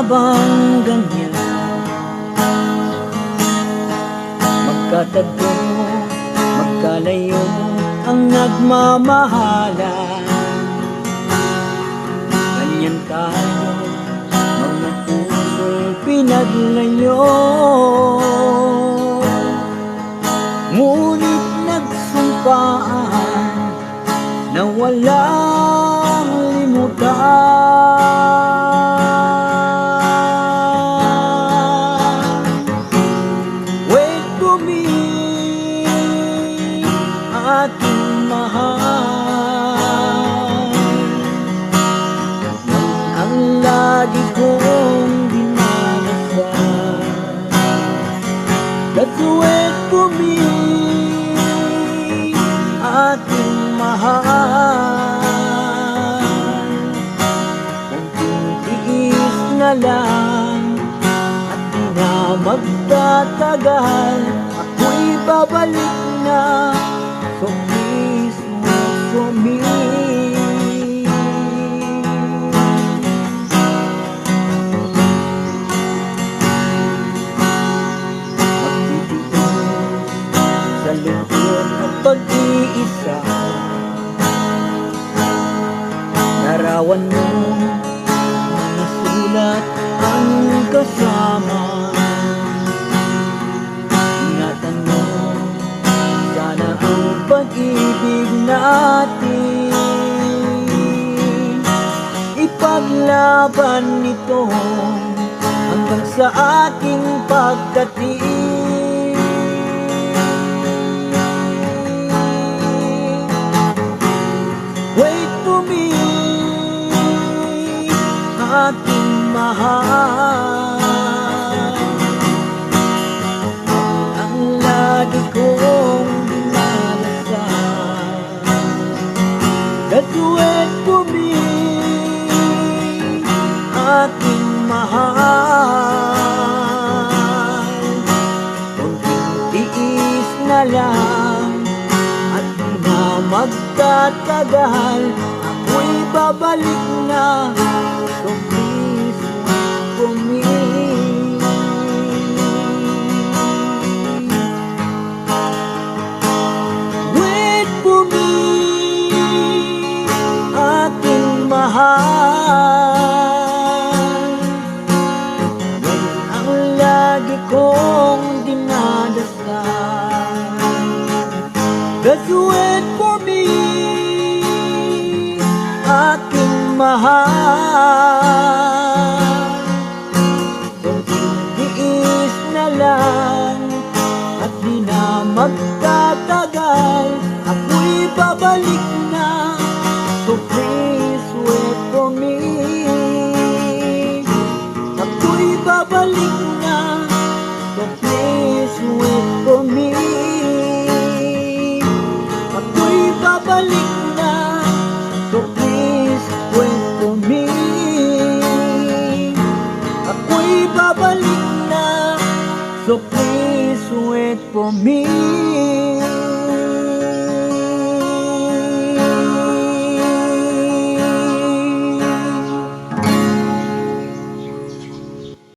bang ganyan? Magkatagpo, magkalayo ang nagmamahalan. Ganyan tayo, mga pusong pinaglayo. Ngunit nagsumpaan na walang limutan. Wait for me, ating mahal, ang lagi kong dinadasal. Let's wait for me, ating mahal, kunting tiis na lang at di na magtatagal. Ako'y babalik na, so please wait for me. Magtitiis sa lungkot at pag-iisa, larawan mo, mga sulat ang kasama. Ingatan mo, sana ang pag-ibig natin ipaglaban nito hanggang sa ating pagdating. Wait for me, ating mahal, ang lagi kong dinadasal. Just wait for me, ating mahal, kunting tiis na lang at di na magtatagal. Ako'y babalik na, so please wait for me. Wait for me, ating mahal, yan ang lagi kong dinadasal. Just wait for me, aking mahal, kunting tiis na lang at di na magtatagal. Ako'y babalik na, so please wait for me. Ako'y babalik na, so please wait for me. Ako'y babalik na, so please wait for me. Ako'y babalik na, so please wait for me.